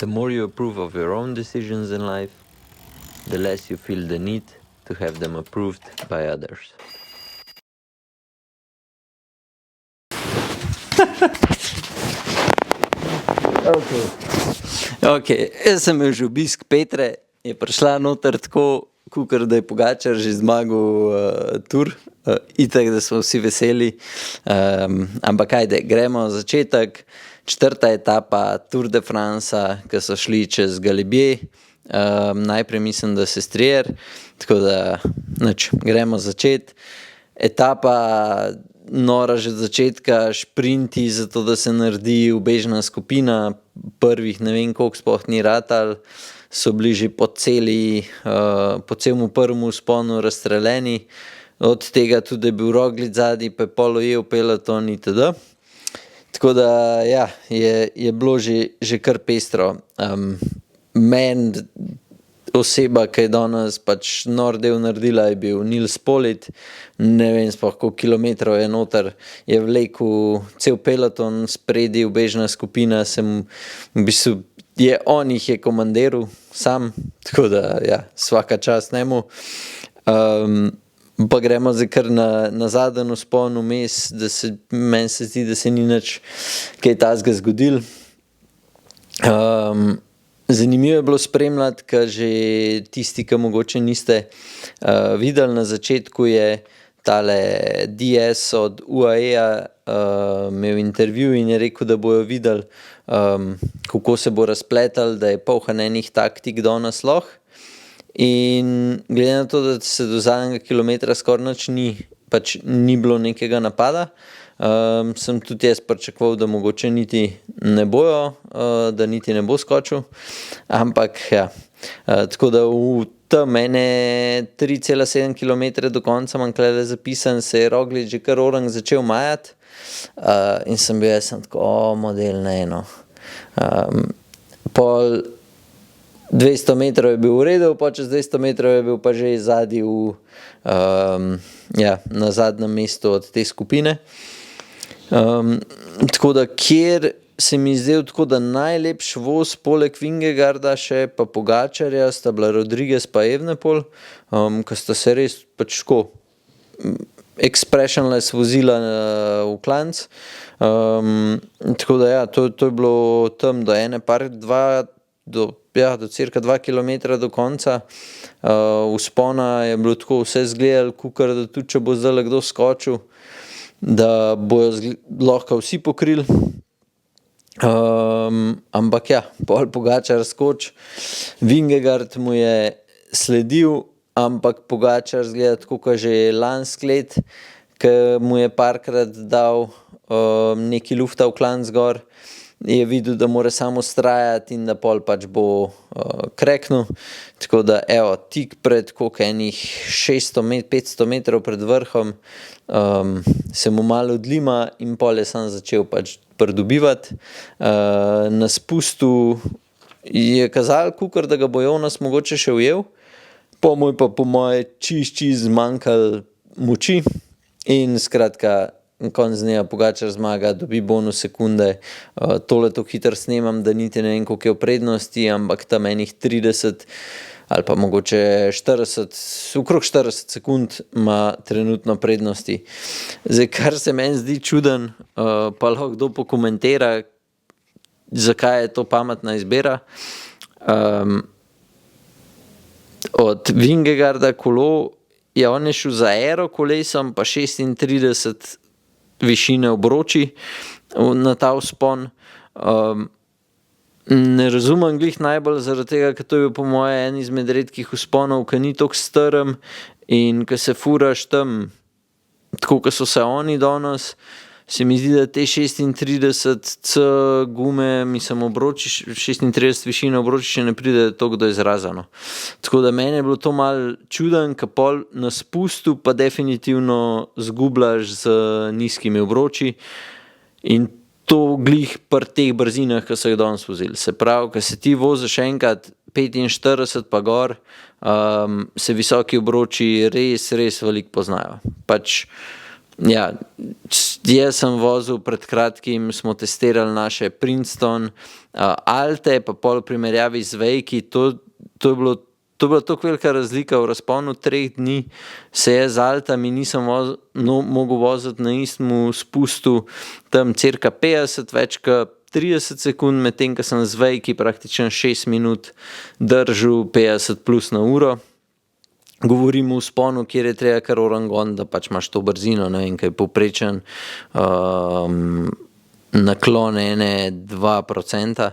The more you approve of your own decisions in life, the less you feel the need to have them approved by others. Okay. Jaz sem imel že obisk Petre, je prišla noter tako, kakor da je Pogačar že zmagal tur. Itak, da smo vsi veseli. Ampak ajde, gremo na začetek. 4. etapa Tour de France, ki so šli čez Galibier. Najprej mislim, da Sestriere, tako da gremo začeti. Etapa nora že od začetka, šprinti, zato da se naredi ubežna skupina. Prvih ne vem koliko sploh ni ratal, so bili že po celemu prvemu vzponu razstreljeni. Od tega tudi je bil Roglič zadnji, pa je pol ujel peloton itd. Tako da ja, je bilo že kar pestro. Meni oseba, ki je danes pač nor del naredila, je bil Nils Politt. Ne vem sploh koliko kilometrov je noter, je vlekel cel peloton spredi, ubežna skupina, v bistvu on jih je komandiral sam, tako da ja, svaka čast njemu. Pa gremo zdaj kar na zadnji vzpon vmes, meni se zdi, da se ni nič kaj takega zgodilo. Zanimivo je bilo spremljati, ker že tisti, ki mogoče niste videli, na začetku je tale DS od UAE imel intervju in je rekel, da bojo videli, kako se bo razpletal, da je polhan enih taktik danes lahko. In glede na to, da se do zadnjega kilometra skoraj nič ni bilo nekega napada, sem tudi jaz pričakoval, da mogoče niti ne bojo, da niti ne bo skočil, ampak ja. Tako da v tam ene 3,7 km do konca imam klede zapisan, se je Roglič že kar orang začel majati, in sem bil jaz tako, model ne eno. Pol 200 metrov je bil v redu, pa čez 200 metrov je bil pa že zadnji na zadnjem mestu od te skupine. Tako da kjer se mi zdel tako, da najlepši voz poleg Vingegaarda še pa Pogačarja sta bila Rodriguez pa Evenepoel, ko sta se res pač tako expressionless vozila v klanc. Tako da ja, to je bilo tam do do cirka 2 km do konca vzpona je bilo tako vse zgledalo, kakor da tudi če bo zdaj kdo skočil, da bojo lahko vsi pokrili. Ampak ja, pol Pogačar skoč, Vingegaard mu je sledil, ampak Pogačar zgleda tako, kot že lansko let, ki mu je parkrat dal neki lufta v klanc gor, je videl, da mora samo vztrajati in da pol pač bo kreknil. Tako da evo, tik pred koliko enih 500 metrov pred vrhom se mu malo odlima in pol je sam začel pač pridobivati. Na spustu je kazalo, kakor da ga bo Jonas mogoče še ujel, po moje čist zmanjkalo moči in skratka konec dneva Pogačar zmaga, dobi bonus sekunde. Tole to hitro snemam, da niti ne vem, koliko je v prednosti, ampak tam enih 30 ali pa mogoče 40, okrog 40 sekund ima trenutno prednosti. Zdaj, kar se meni zdi čuden, pa lahko kdo pokomentira, zakaj je to pametna izbira. Od Vingegaarda kolo, on je šel za aero kolesom, pa 36 višine obroči na ta vzpon. Ne razumem glih najbolj zaradi tega, ker to je po moje en izmed redkih vzponov, ki ni toliko strm in ko se furaš tam, tako kot so se oni danes, se mi zdi, da te 36 gume, obroči, 36 višine obroči še ne pride toliko do izrazano. Tako da meni je bilo to malo čuden, ker pol na spustu pa definitivno zgubljaš z nizkimi obroči in to glih pri teh brzinah, ki so jih danes vozili. Se pravi, ko se ti voziš enkrat 45 pa gor, se visoki obroči res veliko poznajo. Pač Ja, jaz sem vozil pred kratkim, smo testirali naše Princeton Alte, pa pol v primerjavi z Vejki, to je bilo tako velika razlika v razponu 3 dni, se je z Altami nisem mogel voziti na istem spustu tam cirka 50, več kot 30 sekund, medtem ko sem z Vejki praktično 6 minut držal 50 plus na uro. Govorim v sponu, kjer je treba kar orangon, da pač imaš to brzino, ne vem, kaj je povprečen naklon 2%,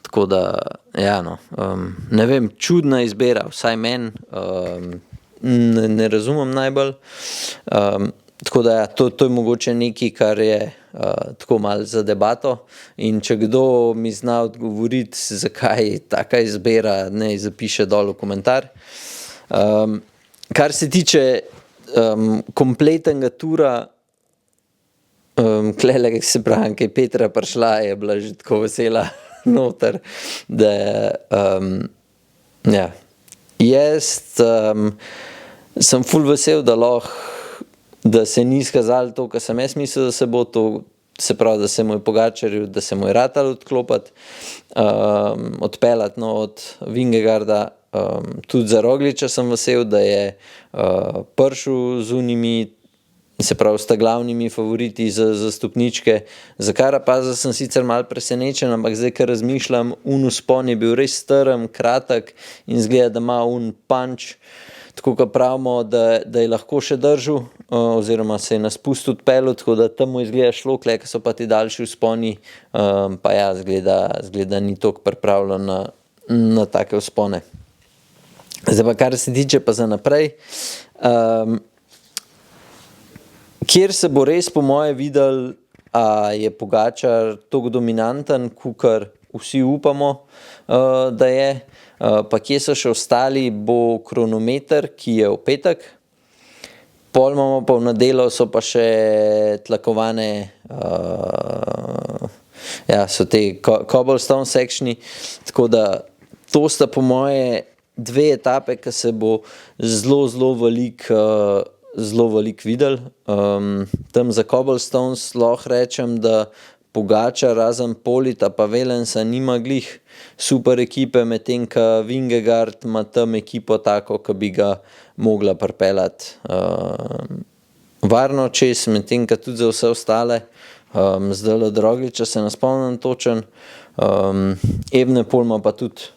tako da, ja no, ne vem, čudna izbira, vsaj meni, ne razumem najbolj, tako da ja, to je mogoče nekaj, kar je tako malo za debato in če kdo mi zna odgovoriti, zakaj taka izbira, ne zapiše dol v komentar. Kar se tiče kompletnega tura, klele, se pravi, kaj Petra prišla, je bila že tako vesela noter, da ja. Jaz sem ful vesel, da se ni izkazalo to, kar sem jaz mislil, da se bo to, se pravi, da se mu je Pogačarju, da se mu je ratalo odklopiti, odpeljati od Vingegaarda. Tudi za Rogliča sem vesel, da je prišel z unimi, se pravi, sta glavnimi favoriti za stopničke. Za Carapaza sem sicer malo presenečen, ampak zdaj, ker razmišljam, vzpon je bil res strm, kratek in zgleda, da ima punch, tako kot pravimo, da je lahko še držal, oziroma se je na spust odpeljal, tako da tam mu izgleda šlo, ko so pa ti daljši vzponi, pa ja, zgleda ni toliko pripravljen na take vzpone. Zdaj pa, kar se tiče pa za naprej, kjer se bo res po moje videl, a je Pogačar toliko dominanten, kakor vsi upamo, da je, pa kje so še ostali, bo kronometer, ki je v petek, pol imamo pa v nedeljo, so pa še tlakovane, ja, so te cobblestone sectioni, tako da to sta po moje 2 etape, ki se bo zelo veliko videl. Tam za cobblestones lahko rečem, da Pogačar razen Polita pa Velensa nima glih super ekipe, medtem ko Vingegaard ima tam ekipo tako, ki bi ga mogla pripeljati varno čez, medtem ko tudi za vse ostale. Zdaj od Rogliča se ne spomnim točen, Evenepoel ima pa tudi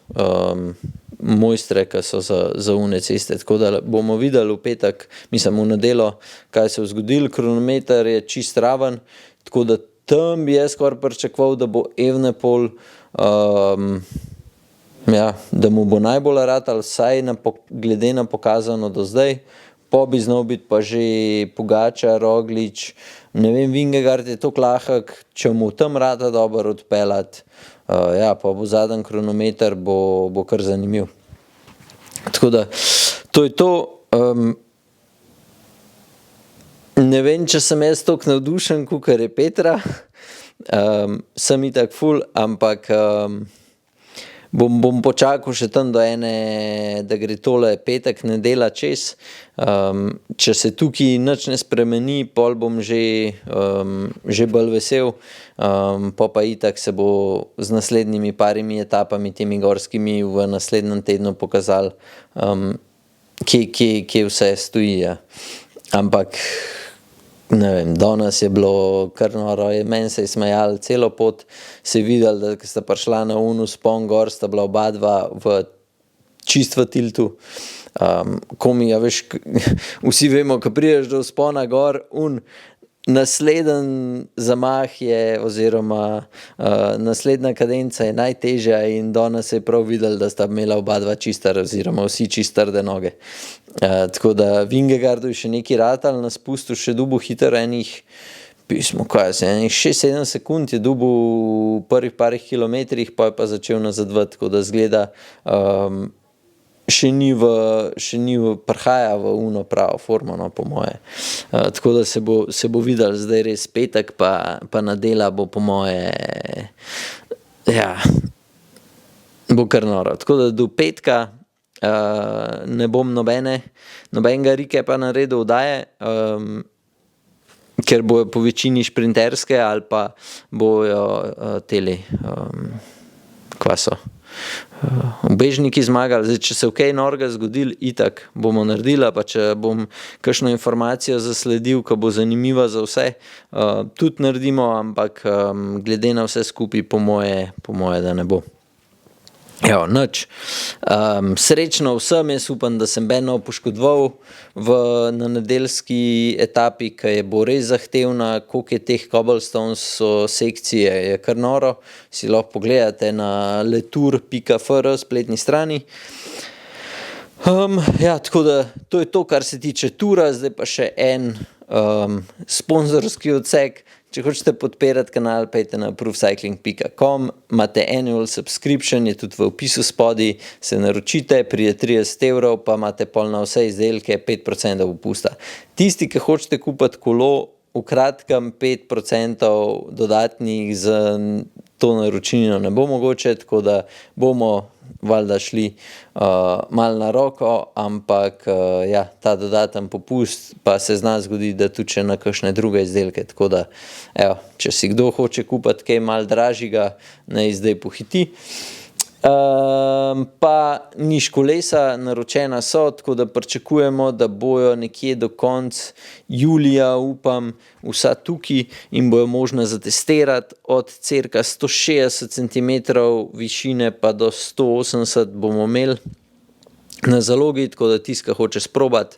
mojstre, ki so za une ceste, tako da bomo videli v petek, mislim v nedeljo, kaj se je zgodilo. Kronometer je čist raven, tako da tam bi jaz skoraj pričakoval, da bo Evenepoel, ja, da mu bo najbolj ratal, vsaj glede na pokazano do zdaj, pa bi znal biti pa že Pogačar, Roglič, ne vem, Vingegaard je toliko lahek, če mu tam rata dobro odpeljati, ja, pa bo zadnji kronometer, bo kar zanimiv. Tako da, to je to. Ne vem, če sem jaz toliko navdušen, kakor je Petra, sem itak ful, ampak bom počakal še tam do da gre tole petek, nedelja čez. Če se tukaj nič ne spremeni, pol bom že bolj vesel, pa itak se bo z naslednjimi parimi etapami, temi gorskimi, v naslednjem tednu pokazal, kje vse stoji. Ja. Ampak ne vem, danes je bilo kar noro, meni se je smejalo celo pot, se je videl, da sta prišla na vzpon gor, sta bila oba dva čist v tiltu. Komi, ja veš, vsi vemo, ko prideš do vzpona gor, naslednji zamah je, oziroma naslednja kadenca je najtežja in danes se je prav videl, da sta imela oba dva čistar, oziroma vsi čist trde noge. Tako da Vingegaardu je še nekaj ratal na spustu, še dubu hiter enih 6-7 sekund je dubu v prvih parih kilometrih, pa je pa začel nazadvati, tako da zgleda še ni prihaja v pravo formo, no, po moje. Tako da se bo videl zdaj res petek, pa nedelja bo po moje, ja, bo kar noro. Tako da do petka ne bom nobenega recapa naredil oddaje. ker bojo po večini šprinterske ali pa bojo teli, kva so, ubežniki zmagali. Zdaj, če se kaj norega zgodil, itak bomo naredili, pa če bom kakšno informacijo zasledil, ki bo zanimiva za vse, tudi naredimo, ampak glede na vse skupaj po moje, da ne bo. Evo, nič. Srečno vsem, jaz upam, da sem Beno poškodoval na nedeljski etapi, ki bo res zahtevna, koliko je teh cobblestones sekcije, je kar noro, si lahko pogledate na letour.fr spletni strani. Ja, tako da to je to, kar se tiče tura, zdaj pa še en sponzorski odsek. Če hočete podpirati kanal, pejte na proofcycling.com, imate annual subscription, je tudi v opisu spodaj, se naročite, pride 30 €, pa imate pol na vse izdelke 5% popusta. Tisti, ki hočete kupiti kolo, v kratkem 5% dodatnih za to naročnino ne bo mogoče, tako da bomo valjda šli malo na roko, ampak ja, ta dodaten popust pa se zna zgoditi, da tudi še na kakšne druge izdelke, tako da evo, če si kdo hoče kupiti kaj malo dražjega, naj zdaj pohiti. Pa nič kolesa, naročena so, tako da pričakujemo, da bojo nekje do konca julija, upam, vsa tukaj in bojo možno zatestirati od cirka 160 cm višine pa do 180 bomo imeli na zalogi, tako da tisti, ki hoče sprobati,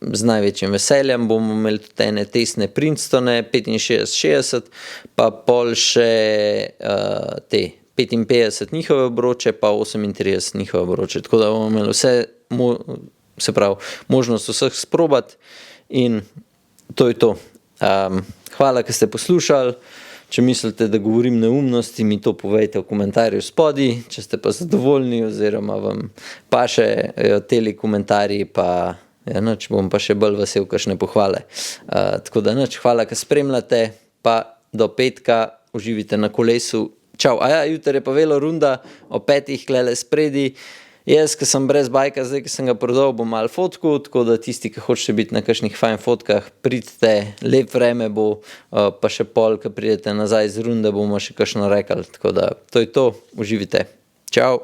z največjim veseljem. Bomo imeli tudi ene testne Princetone 65-60, pa pol še te 55 njihove obroče, pa 38 njihove obroče, tako da bomo imeli vse, se pravi, možnost vseh sprobati in to je to. Hvala, ker ste poslušali. Če mislite, da govorim neumnosti, mi to povejte v komentarju spodaj, če ste pa zadovoljni oziroma vam pašejo teli komentarji, pa ja, nič, bom pa še bolj vesel kakšne pohvale. Tako da nič, hvala, ker spremljate, pa do petka uživite na kolesu. Čau, ja, jutri je pa velo runda, o 5 klele spredi. Jaz, ki sem brez bajka, zdaj, ki sem ga prodal, bom malo fotku, tako da tisti, ki hočete biti na kakšnih fajn fotkah, pridite, lep vreme bo, pa še pol, ki pridete nazaj z runde, bomo še kakšno rekli. Tako da, to je to, uživite. Čau.